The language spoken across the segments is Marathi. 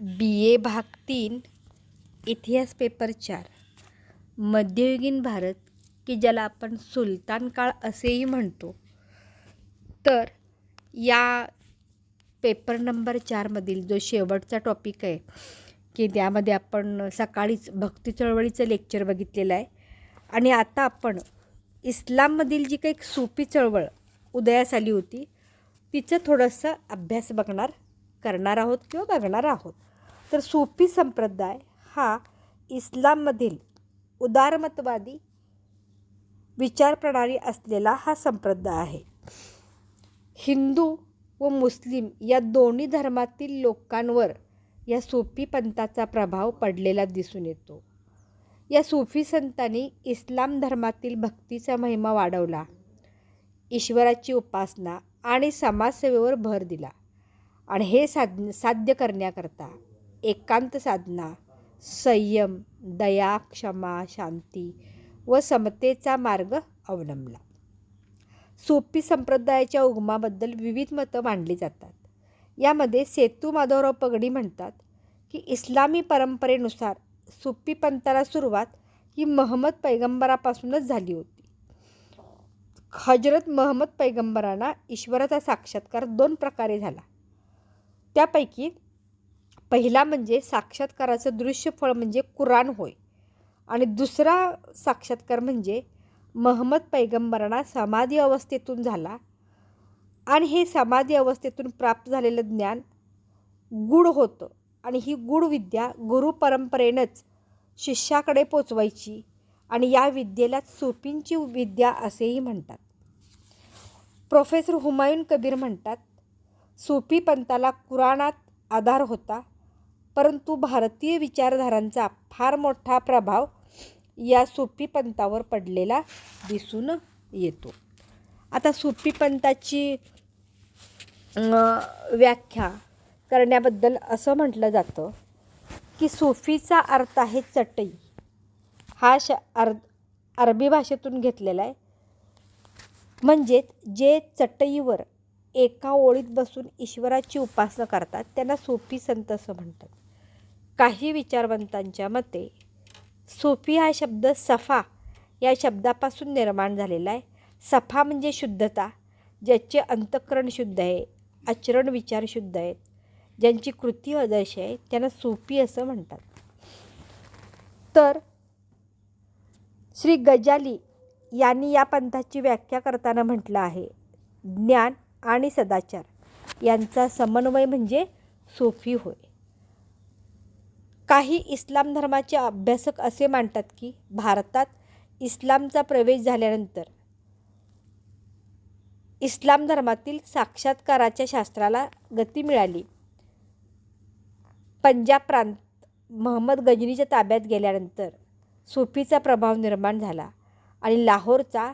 BA भाग 3 इतिहास पेपर 4 मध्ययुगीन भारत की ज्याला आपण सुलतान काळ असेही म्हणतो. तर या पेपर नंबर 4मधील जो शेवटचा टॉपिक आहे की त्यामध्ये आपण सकाळीच भक्ती चळवळीचं लेक्चर बघितलेलं आहे आणि आता आपण इस्लाममधील जी काही सूफी चळवळ उदयास आली होती तिचं थोडंसं अभ्यास करणार आहोत किंवा बघणार आहोत. तर सूफी संप्रदाय हा इस्लाममधील उदारमतवादी विचारप्रणाली असलेला हा संप्रदाय आहे. हिंदू व मुस्लिम या दोन्ही धर्मातील लोकांवर या सूफी पंथाचा प्रभाव पडलेला दिसून येतो. या सूफी संतांनी इस्लाम धर्मातील भक्तीचा महिमा वाढवला, ईश्वराची उपासना आणि समाजसेवेवर भर दिला आणि हे साध्य करण्याकरता एकांत साधना, संयम, दया, क्षमा, शांती व समतेचा मार्ग अवलंबला. सूफी संप्रदायाच्या उगमाबद्दल विविध मतं मांडली जातात. यामध्ये सेतू माधवराव पगडी म्हणतात की इस्लामी परंपरेनुसार सूफी पंथाला सुरुवात ही महम्मद पैगंबरापासूनच झाली होती. हजरत महम्मद पैगंबरांना ईश्वराचा साक्षात्कार 2 प्रकारे झाला. त्यापैकी पहिला म्हणजे साक्षात्काराचं दृश्य फळ म्हणजे कुराण होय आणि दुसरा साक्षात्कार म्हणजे महम्मद पैगंबरांना समाधी अवस्थेतून झाला आणि हे समाधी अवस्थेतून प्राप्त झालेलं ज्ञान गूढ होतं आणि ही गूढ विद्या गुरु परंपरेनंच शिष्याकडे पोचवायची आणि या विद्येला सूफींची विद्या असेही म्हणतात. प्रोफेसर हुमायून कबीर म्हणतात, सूफी पंथाला कुराणात आधार होता, परंतु भारतीय विचारधारांचा फार मोठा प्रभाव या सूफी पंथावर पडलेला दिसून येतो. आता सूफी पंथाची व्याख्या करण्याबद्दल असं म्हटलं जातं की सूफीचा अर्थ आहे चटई. हा अरबी भाषेतून घेतलेला आहे. म्हणजेच जे चटईवर एका ओळीत बसून ईश्वराची उपासना करतात त्यांना सूफी संत असं म्हणतात. काही विचारवंतांच्या मते सूफी हा शब्द सफा या शब्दापासून निर्माण झालेला आहे. सफा म्हणजे शुद्धता, ज्याचे अंतःकरण शुद्ध आहे, आचरण विचार शुद्ध आहेत, ज्यांची कृती आदर्श आहे त्यांना सूफी असं म्हणतात. तर श्री गजाली यांनी या पंथाची व्याख्या करताना म्हटलं आहे, ज्ञान आणि सदाचार यांचा समन्वय म्हणजे सूफी होय. काही इस्लाम धर्माचे अभ्यासक असे मानतात की भारतात इस्लामचा प्रवेश झाल्यानंतर इस्लाम धर्मातील साक्षात्काराच्या शास्त्राला गती मिळाली. पंजाब प्रांत महम्मद गजनीच्या ताब्यात गेल्यानंतर सूफीचा प्रभाव निर्माण झाला आणि लाहोरचा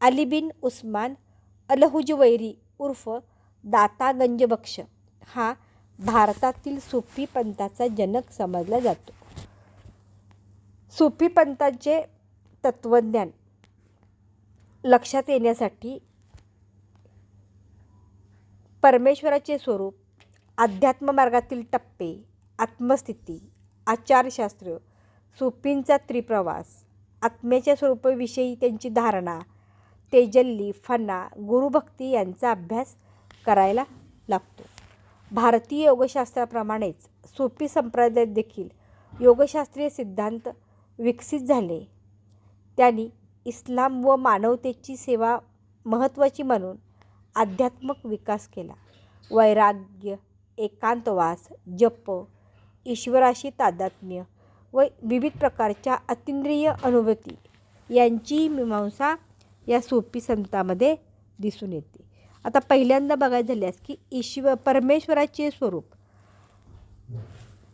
अली बिन उस्मान अलहुजवैरी उर्फ दाता गंजबख्श हा भारतातील सूफी पंथाचा जनक समजला जातो. सूफी पंथाचे तत्त्वज्ञान लक्षात येण्यासाठी परमेश्वराचे स्वरूप, अध्यात्म मार्गातील टप्पे, आत्मस्थिती, आचारशास्त्र, सूफींचा त्रिप्रवास, आत्म्याच्या स्वरूपाविषयी त्यांची धारणा, तेजल्ली, फना, गुरुभक्ती यांचा अभ्यास करायला लागतो. भारतीय योगशास्त्राप्रमाणेच सूफी संप्रदायात देखील योगशास्त्रीय सिद्धांत विकसित झाले. त्यांनी इस्लाम व मानवतेची सेवा महत्त्वाची म्हणून आध्यात्मिक विकास केला. वैराग्य, एकांतवास, जप, ईश्वराशी तादात्म्य व विविध प्रकारच्या अतींद्रिय अनुभूती यांची मीमांसा या सूफी संतांमध्ये दिसून येते. आता पहिल्यांदा बघायचं झाल्यास की परमेश्वराचे स्वरूप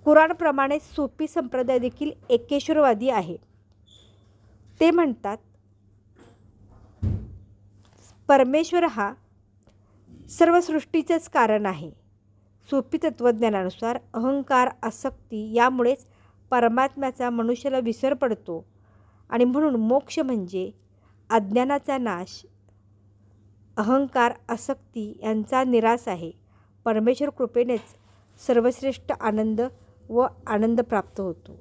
कुराणप्रमाणे सूफी संप्रदाय देखील एकेश्वरवादी आहे. ते म्हणतात परमेश्वर हा सर्व सृष्टीचंच कारण आहे. सूफी तत्त्वज्ञानानुसार अहंकार, आसक्ती यामुळेच परमात्म्याचा मनुष्याला विसर पडतो आणि म्हणून मोक्ष म्हणजे अज्ञानाचा नाश, अहंकार, आसक्ती यांचा निराश आहे. परमेश्वर कृपेनेच सर्वश्रेष्ठ आनंद व आनंद प्राप्त होतो.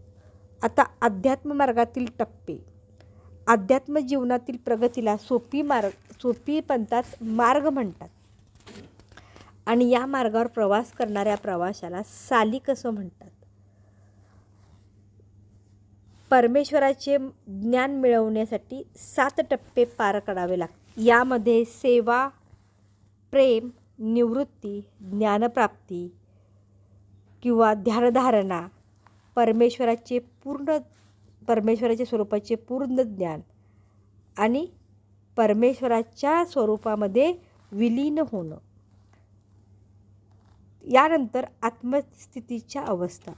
आता अध्यात्म मार्गातील टप्पे. अध्यात्म जीवनातील प्रगतीला सोपी पंथात मार्ग म्हणतात आणि या मार्गावर प्रवास करणाऱ्या प्रवाशाला सालिक असं म्हणतात. परमेश्वराचे ज्ञान मिळवण्यासाठी 7 टप्पे पार करावे लागतात. यामध्ये सेवा, प्रेम, निवृत्ती, ज्ञानप्राप्ती किंवा ध्यानधारणा, परमेश्वराच्या स्वरूपाचे पूर्ण ज्ञान आणि परमेश्वराच्या स्वरूपामध्ये विलीन होणं. यानंतर आत्मस्थितीच्या अवस्था.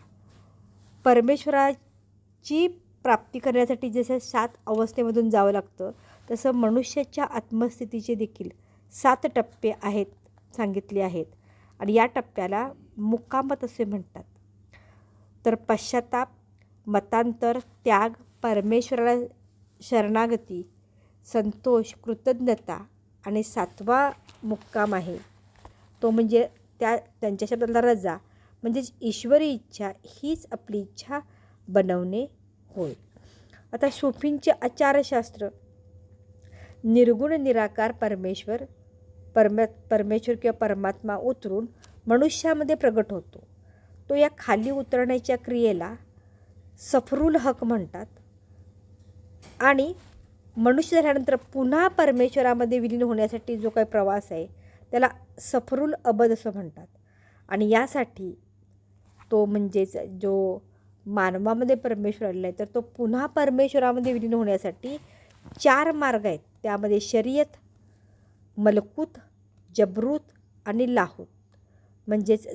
परमेश्वराची प्राप्ती करण्यासाठी जसं 7 अवस्थेमधून जावं लागतं, तसं मनुष्याच्या आत्मस्थितीचे देखील 7 टप्पे सांगितले आहेत आणि या टप्प्याला मुक्कामत असे म्हणतात. तर पश्चाताप, मतांतर, त्याग, परमेश्वराला शरणागती, संतोष, कृतज्ञता आणि 7वा मुक्काम आहे तो म्हणजे त्यांच्या शब्दाला रजा, म्हणजेच ईश्वरी इच्छा हीच आपली इच्छा बनवणे होय. आता सूफींचे आचारशास्त्र. निर्गुण निराकार परमेश्वर किंवा परमात्मा उतरून मनुष्यामध्ये प्रगट होतो. तो या खाली उतरण्याच्या क्रियेला सफरुल हक म्हणतात आणि मनुष्य झाल्यानंतर पुन्हा परमेश्वरामध्ये विलीन होण्यासाठी जो काही प्रवास आहे त्याला सफरुल अबद असं म्हणतात. आणि यासाठी तो म्हणजेच जो मानवामध्ये परमेश्वर आलेला आहे तर तो पुन्हा परमेश्वरामध्ये विलीन होण्यासाठी 4 मार्ग आहेत. त्यामध्ये शरीयत, मलकूत, जबरूत आणि लाहूत. म्हणजेच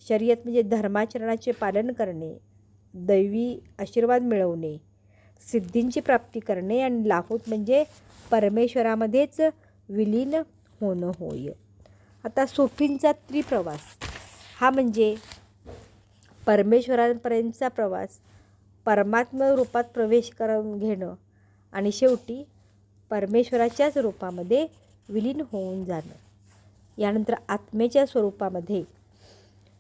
शरीयत म्हणजे धर्माचरणाचे पालन करणे, दैवी आशीर्वाद मिळवणे, सिद्धींची प्राप्ती करणे आणि लाहूत म्हणजे परमेश्वरामध्येच विलीन होणं होय. आता सूफींचा त्रिप्रवास हा म्हणजे परमेश्वरापर्यंतचा प्रवास, परमात्मा रूपात प्रवेश करून घेणं आणि शेवटी परमेश्वराच्याच रूपामध्ये विलीन होऊन जाणं. यानंतर आत्मेच्या स्वरूपामध्ये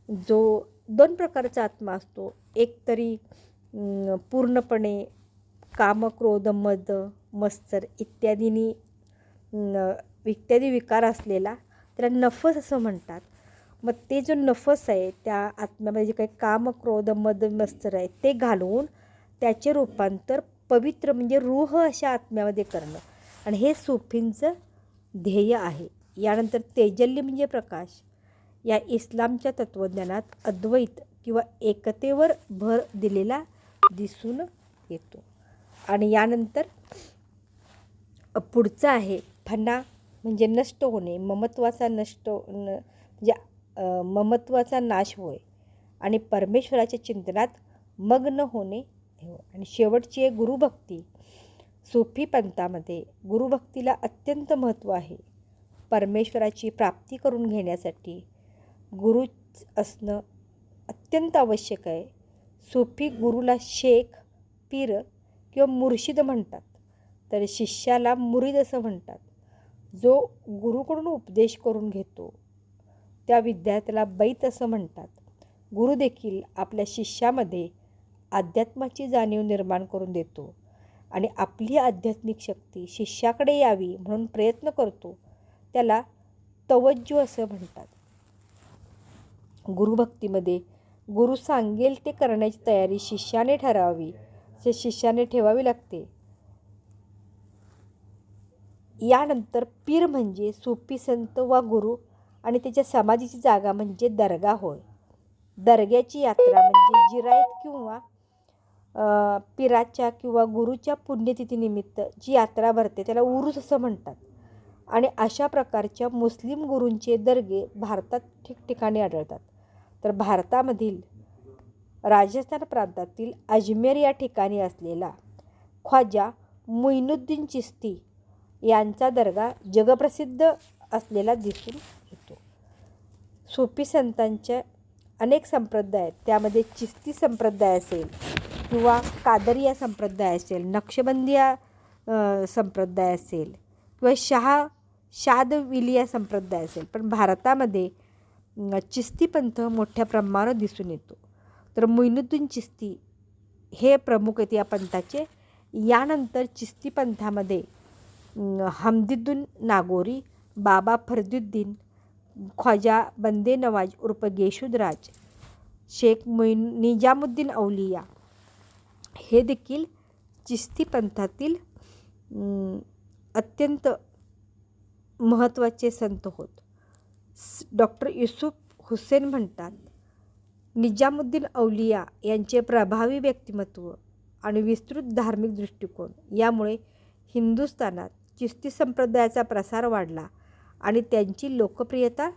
जो 2 प्रकारचा आत्मा असतो. एक तरी पूर्णपणे काम, क्रोध, मद, मत्सर इत्यादी विकार असलेला, त्याला नफस असं म्हणतात. मग ते जो नफस आहे त्या आत्म्यामध्ये जे काही काम, क्रोध, मद, मत्सर आहे ते घालवून त्याचे रूपांतर पवित्र म्हणजे रूह अशा आत्म्यामध्ये करणं आणि हे सूफींचं ध्येय आहे. यानंतर तेजल्ली म्हणजे प्रकाश. या इस्लामच्या तत्त्वज्ञानात अद्वैत किंवा एकतेवर भर दिलेला दिसून येतो. आणि यानंतर पुढचं आहे फना म्हणजे नष्ट होणे, ममत्वाचा नाश होय आणि परमेश्वराच्या चिंतनात मग्न होणे. आणि शेवटची आहे गुरुभक्ती. सूफी पंथामध्ये गुरुभक्तीला अत्यंत महत्त्व आहे. परमेश्वराची प्राप्ती करून घेण्यासाठी गुरु असणं अत्यंत आवश्यक आहे. सूफी गुरुला शेख, पीर किंवा मुर्शिद म्हणतात, तर शिष्याला मुरीद असं म्हणतात. जो गुरुकडून उपदेश करून घेतो त्या विद्यार्थ्याला बैत असं म्हणतात. गुरु देखील आपल्या शिष्यामध्ये अध्यात्माची जाणीव निर्माण करून देतो आणि आपली आध्यात्मिक शक्ती शिष्याकडे यावी म्हणून प्रयत्न करतो. त्याला तवज्जो असं म्हणतात. गुरुभक्तीमध्ये गुरु सांगेल ते करण्याची तयारी शिष्याने ठरावी, शिष्याने ठेवावी लागते. यानंतर पीर म्हणजे सूफी संत वा गुरु आणि त्याच्या समाधीची जागा म्हणजे दर्गा होय. दर्ग्याची यात्रा म्हणजे जिरायत किंवा पीराच्या किंवा गुरुच्या पुण्यतिथीनिमित्त जी यात्रा भरते त्याला उरूस असं म्हणतात. आणि अशा प्रकारच्या मुस्लिम गुरूंचे दर्गे भारतात ठिकठिकाणी आढळतात. तर भारतामधील राजस्थान प्रांतातील अजमेर या ठिकाणी असलेला ख्वाजा मुइनुद्दीन चिश्ती यांचा दर्गा जगप्रसिद्ध असलेला दिसून येतो. सूफी संतांच्या अनेक संप्रदाय आहेत. त्यामध्ये चिश्ती संप्रदाय असेल किंवा कादरिया संप्रदाय असेल, नक्षबंदिया संप्रदाय असेल किंवा शादविलिया संप्रदाय असेल. पण भारतामध्ये चिस्ती पंथ मोठ्या प्रमाणात दिसून येतो. तर मोइनुद्दीन चिस्ती हे प्रमुख आहेत या पंथाचे. यानंतर चिस्ती पंथामध्ये हमदुद्दीन नागोरी, बाबा फरीदुद्दीन, ख्वाजा बंदे नवाज उर्फ गेशुदराज, शेख निजामुद्दीन औलिया हे देखील चिस्ती पंथातील अत्यंत महत्त्वाचे संत होत. डॉक्टर युसूफ हुसेन म्हणतात, निजामुद्दीन औलिया यांचे प्रभावी व्यक्तिमत्व आणि विस्तृत धार्मिक दृष्टिकोन यामुळे हिंदुस्थानात चिस्ती संप्रदायाचा प्रसार वाढला आणि त्यांची लोकप्रियता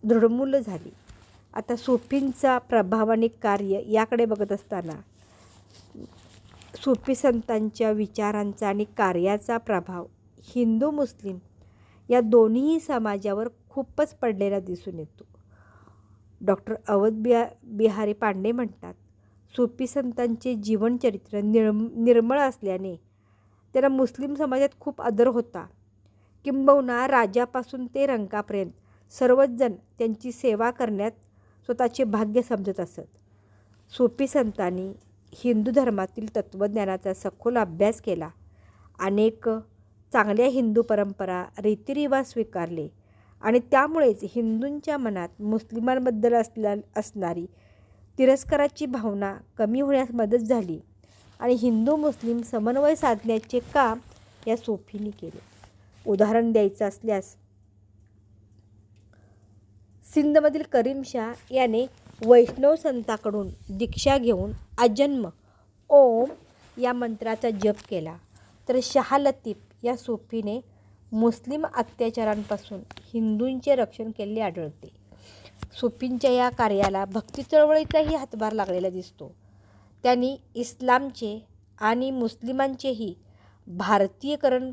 दृढमूल झाली. आता सूफींचा प्रभाव आणि कार्य याकडे बघत असताना सूफी संतांच्या विचारांचा आणि कार्याचा प्रभाव हिंदू मुस्लिम या दोन्ही समाजावर खूपच पडलेला दिसून येतो. डॉक्टर अवध बिहारी पांडे म्हणतात, सूफी संतांचे जीवनचरित्र निर्मळ असल्याने त्यांना मुस्लिम समाजात खूप आदर होता. किंबहुना राजापासून ते रंकापर्यंत सर्वच जण त्यांची सेवा करण्यात स्वतःचे भाग्य समजत असत. सूफी संतांनी हिंदू धर्मातील तत्त्वज्ञानाचा सखोल अभ्यास केला. अनेक चांगल्या हिंदू परंपरा, रीतिरिवाज स्वीकारले आणि त्यामुळेच हिंदूंच्या मनात मुस्लिमांबद्दल असणारी तिरस्काराची भावना कमी होण्यास मदत झाली आणि हिंदू मुस्लिम समन्वय साधण्याचे काम या सूफींनी केले. उदाहरण द्यायचं असल्यास सिंधमधील करीम शाह याने वैष्णव संतांकडून दीक्षा घेऊन अजन्म ओम या मंत्राचा जप केला. तर शाह लतीफ या सूफीने मुस्लिम अत्याचारांपासून हिंदूंचे रक्षण केलेले आढळते. सूफींच्या या कार्याला भक्ती चळवळीचाही हातभार लागलेला दिसतो. त्यांनी इस्लामचे आणि मुस्लिमांचेही भारतीयकरण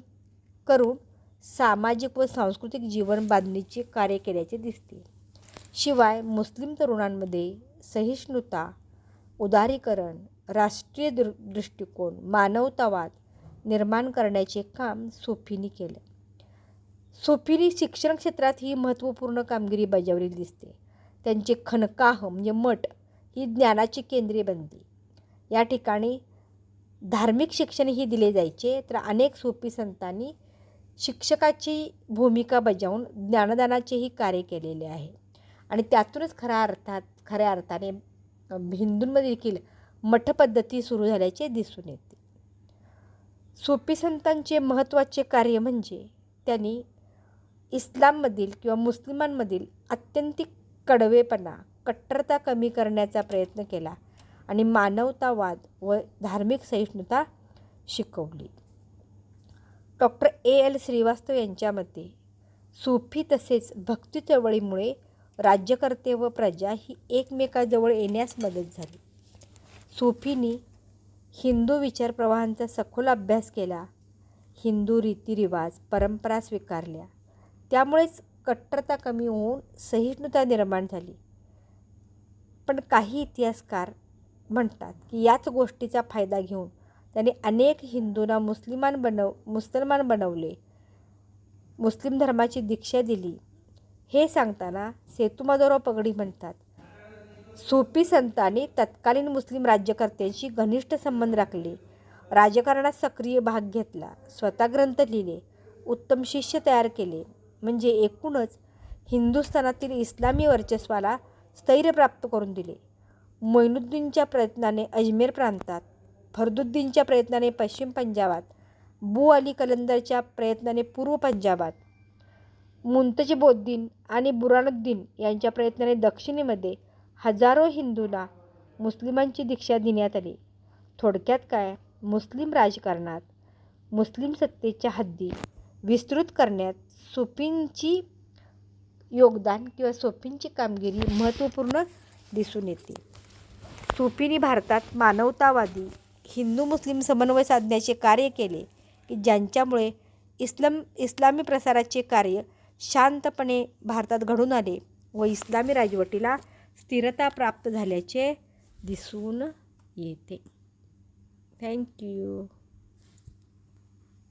करून सामाजिक व सांस्कृतिक जीवन बांधणीचे कार्य केल्याचे दिसते. शिवाय मुस्लिम तरुणांमध्ये सहिष्णुता, उदारीकरण, राष्ट्रीय दृष्टिकोन, मानवतावाद निर्माण करण्याचे काम सूफींनी केले. सूफींनी शिक्षण क्षेत्रातही महत्त्वपूर्ण कामगिरी बजावलेली दिसते. त्यांचे खनकाह म्हणजे मठ ही ज्ञानाची केंद्रे बनली. या ठिकाणी धार्मिक शिक्षणही दिले जायचे. तर अनेक सूफी संतांनी शिक्षकाची भूमिका बजावून ज्ञानदानाचेही कार्य केलेले आहे आणि त्यातूनच खऱ्या अर्थाने हिंदूंमध्ये देखील मठ पद्धती सुरू झाल्याचे दिसून येते. सूफी संतांचे महत्त्वाचे कार्य म्हणजे त्यांनी इस्लाममधील किंवा मुस्लिमांमधील आत्यंतिक कडवेपणा, कट्टरता कमी करण्याचा प्रयत्न केला आणि मानवतावाद व धार्मिक सहिष्णुता शिकवली. Doctor A.L. श्रीवास्तव यांच्या मते सूफी तसेच भक्ती चळवळीमुळे राज्यकर्ते व प्रजा ही एकमेकाजवळ येण्यास मदत झाली. सूफींनी हिंदू विचारप्रवाहांचा सखोल अभ्यास केला, हिंदू रीतिरिवाज, परंपरा स्वीकारल्या. त्यामुळेच कट्टरता कमी होऊन सहिष्णुता निर्माण झाली. पण काही इतिहासकार म्हणतात की याच गोष्टीचा फायदा घेऊन त्यांनी अनेक हिंदूंना मुसलमान बनवले, मुस्लिम धर्माची दीक्षा दिली. हे सांगताना सेतुमाधवराव पगडी म्हणतात, सूफी संतांनी तत्कालीन मुस्लिम राज्यकर्त्यांशी घनिष्ठ संबंध राखले, राजकारणात सक्रिय भाग घेतला, स्वतः ग्रंथ लिहिले, उत्तम शिष्य तयार केले. म्हणजे एकूणच हिंदुस्थानातील इस्लामी वर्चस्वाला स्थैर्य प्राप्त करून दिले. मोइनुद्दीनच्या प्रयत्नाने अजमेर प्रांतात, फरीदुद्दीनच्या प्रयत्नाने पश्चिम पंजाबात, बू अली कलंदरच्या प्रयत्नाने पूर्व पंजाबात, मुंतजिबोद्दीन आणि बुरानुद्दीन यांच्या प्रयत्नाने दक्षिणेमध्ये हजारो हिंदूंना मुस्लिमांची दीक्षा देण्यात आली. थोडक्यात काय, मुस्लिम राजकारणात मुस्लिम सत्तेच्या हद्दी विस्तृत करण्यात सूफींची योगदान किंवा सूफींची कामगिरी महत्त्वपूर्ण दिसून येते. सूफींनी भारतात मानवतावादी हिंदू मुस्लिम समन्वय साधण्याचे कार्य केले की ज्यांच्यामुळे इस्लामी प्रसाराचे कार्य शांतपणे भारतात घडून आले व इस्लामी राजवटीला स्थिरता प्राप्त झाल्याचे दिसून येते. थँक्यू.